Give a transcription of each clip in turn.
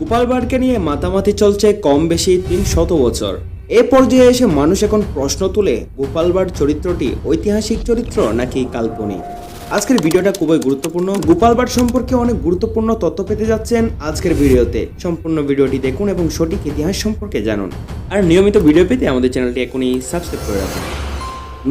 গোপালবাড়কে নিয়ে মাতামাতি চলছে কম বেশি ৩০০ বছর। এ পর্যায়ে এসে মানুষ এখন প্রশ্ন তুলে গোপালবাড় চরিত্রটি ঐতিহাসিক চরিত্র নাকি কাল্পনিক। আজকের ভিডিওটা খুবই গুরুত্বপূর্ণ। গোপালবাড় সম্পর্কে অনেক গুরুত্বপূর্ণ তথ্য পেতে যাচ্ছেন আজকের ভিডিওতে। সম্পূর্ণ ভিডিওটি দেখুন এবং সঠিক ইতিহাস সম্পর্কে জানুন। আর নিয়মিত ভিডিও পেতে আমাদের চ্যানেলটি এখনই সাবস্ক্রাইব করে রাখুন।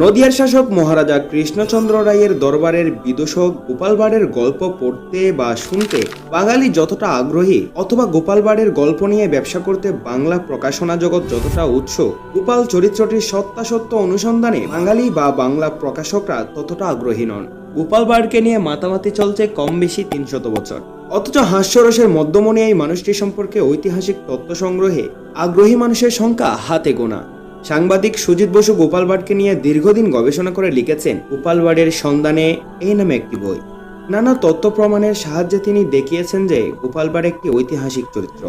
নদিয়ার শাসক মহারাজা কৃষ্ণচন্দ্র রায়ের দরবারের বিদূষক গোপালবাড়ের গল্প পড়তে বা শুনতে বাঙালি যতটা আগ্রহী, অথবা গোপালবাড়ের গল্প নিয়ে ব্যবসা করতে বাংলা প্রকাশনা জগৎ যতটা উৎসুক, গোপাল চরিত্রটির সত্যাসত্য অনুসন্ধানে বাঙালি বা বাংলা প্রকাশকরা ততটা আগ্রহী নন। গোপালবাড়কে নিয়ে মাতামাতি চলছে কম বেশি ৩০০ বছর, অথচ হাস্যরসের মধ্যমণি এই মানুষটি সম্পর্কে ঐতিহাসিক তথ্য সংগ্রহে আগ্রহী মানুষের সংখ্যা হাতে গোনা। সাংবাদিক সুজিত বসু গোপালবাড়কে নিয়ে দীর্ঘদিন গবেষণা করে লিখেছেন গোপালবাড়ের সন্ধানে এই নামে একটি বই। নানা তথ্য প্রমাণের সাহায্যে তিনি দেখিয়েছেন যে গোপালবাড় একটি ঐতিহাসিক চরিত্র।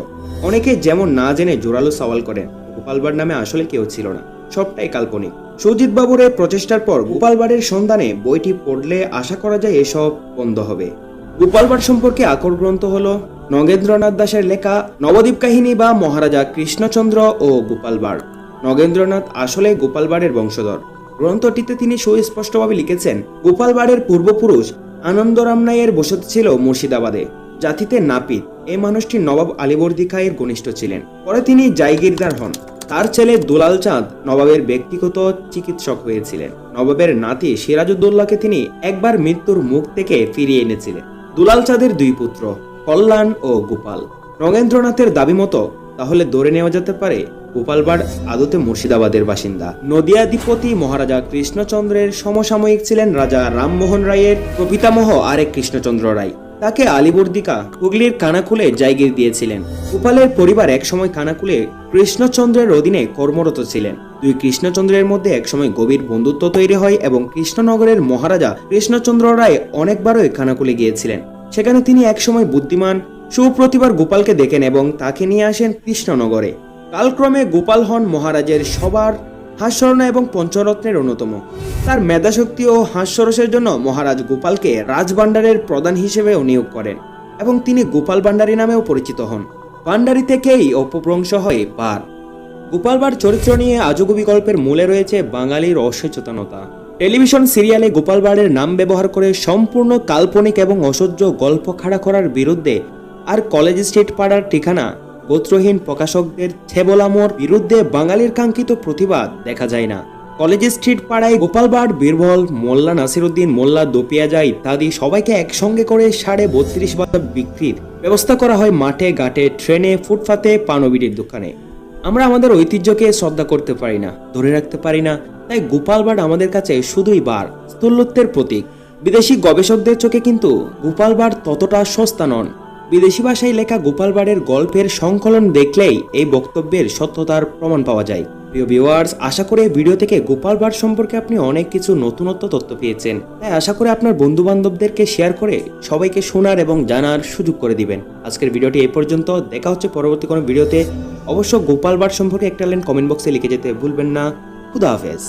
অনেকে যেমন না জেনে জোরালো সওয়াল করেন গোপালবাড় নামে আসলে কেউ ছিল না, সবটাই কাল্পনিক। সুজিত বাবুর এই প্রচেষ্টার পর গোপালবাড়ের সন্ধানে বইটি পড়লে আশা করা যায় এসব বন্ধ হবে। গোপালবাড় সম্পর্কে আকর গ্রন্থ হল নগেন্দ্রনাথ দাশের লেখা নবদ্বীপ কাহিনী বা মহারাজা কৃষ্ণচন্দ্র ও গোপালবাড়। নগেন্দ্রনাথ আসলে গোপালবাড়ের বংশধর। গ্রন্থটিতে তিনি সুস্পষ্টভাবে লিখেছেন, গোপালবাড়ের পূর্বপুরুষ আনন্দরাম নাইয়ের বসতি ছিল মুর্শিদাবাদে, জাতিতে নাপিত। এই মানুষটি নবাব আলীবর্দী খাঁয়ের ঘনিষ্ঠ ছিলেন। পরে তিনি জায়গিরদার হন। তার ছেলে দুলাল চাঁদ নবাবের ব্যক্তিগত চিকিৎসক হয়েছিলেন। নবাবের নাতি সিরাজউদ্দৌলাকে তিনি একবার মৃত্যুর মুখ থেকে ফিরিয়ে এনেছিলেন। দুলাল চাঁদের দুই পুত্র কল্যাণ ও গোপাল। নগেন্দ্রনাথের দাবি মতো তাহলে ধরে নেওয়া যেতে পারে গোপালবাড় আদতে মুর্শিদাবাদের বাসিন্দা। নদিয়াধিপতি মহারাজা কৃষ্ণচন্দ্রের সমসাময়িক ছিলেন রাজা রামমোহন রায়ের প্রপিতামহ আরেক কৃষ্ণচন্দ্র রায়। তাকে আলীবর্দিকা হুগলির কানাকুলে জায়গির দিয়েছিলেন। গোপালের পরিবার একসময় কানাকুলে কৃষ্ণচন্দ্রের অধীনে কর্মরত ছিলেন। দুই কৃষ্ণচন্দ্রের মধ্যে একসময় গভীর বন্ধুত্ব তৈরি হয় এবং কৃষ্ণনগরের মহারাজা কৃষ্ণচন্দ্র রায় অনেকবারই কানাকুলে গিয়েছিলেন। সেখানে তিনি একসময় বুদ্ধিমান সুপ্রতিভার গোপালকে দেখেন এবং তাকে নিয়ে আসেন কৃষ্ণনগরে। কালক্রমে গোপাল হন মহারাজের সবার হাস্যরনা এবং পঞ্চরত্নের অন্যতম। তার মেধাশক্তি ও হাস্যরসের জন্য মহারাজ গোপালকে রাজভাণ্ডারের প্রধান হিসেবে নিয়োগ করেন এবং তিনি গোপাল ভাণ্ডারী নামেও পরিচিত হন। ভাণ্ডারী থেকেই অপভ্রংশ হয় বার। গোপালবাড় চরিত্র নিয়ে আজগুবি গল্পের মূলে রয়েছে বাঙালির অসচেতনতা। টেলিভিশন সিরিয়ালে গোপালবাড়ের নাম ব্যবহার করে সম্পূর্ণ কাল্পনিক এবং অসহ্য গল্প খাড়া করার বিরুদ্ধে আর কলেজ স্ট্রিট পাড়ার ঠিকানা গোত্রহীন প্রকাশকদের ছেবলামোর বিরুদ্ধে বাঙালির কাঙ্ক্ষিত প্রতিবাদ দেখা যায় না। কলেজ স্ট্রিট পাড়ায় গোপালবাড়, বীরবল, মোল্লা নাসিরুদ্দিন, মোল্লা দোপিয়াজা ইত্যাদি সবাইকে একসঙ্গে করে 32.5 বাজার বিক্রির ব্যবস্থা করা হয় মাঠে ঘাটে, ট্রেনে, ফুটপাতে, পানবিড়ির দোকানে। আমরা আমাদের ঐতিহ্যকে শ্রদ্ধা করতে পারি না, ধরে রাখতে পারি না, তাই গোপালবাড় আমাদের কাছে শুধুই বার, স্থূলত্বের প্রতীক। বিদেশি গবেষকদের চোখে কিন্তু গোপালবাড় ততটা সস্তা নন। বিদেশি ভাষায় লেখা গোপালবাড়ের গল্পের সংকলন দেখলেই এই বক্তব্যের সত্যতার প্রমাণ পাওয়া যায়। প্রিয় ভিউয়ার্স, আশা করি এই ভিডিও থেকে গোপালবাড় সম্পর্কে আপনি অনেক কিছু নতুনত্ব তথ্য পেয়েছেন। তাই আশা করি আপনার বন্ধু বান্ধবদেরকে শেয়ার করে সবাইকে শোনার এবং জানার সুযোগ করে দিবেন। আজকের ভিডিওটি এই পর্যন্ত। দেখা হচ্ছে পরবর্তী কোনো ভিডিওতে। অবশ্য গোপালবাড় সম্পর্কে একটা লাইন কমেন্ট বক্সে লিখে যেতে ভুলবেন না। খুদা হাফেজ।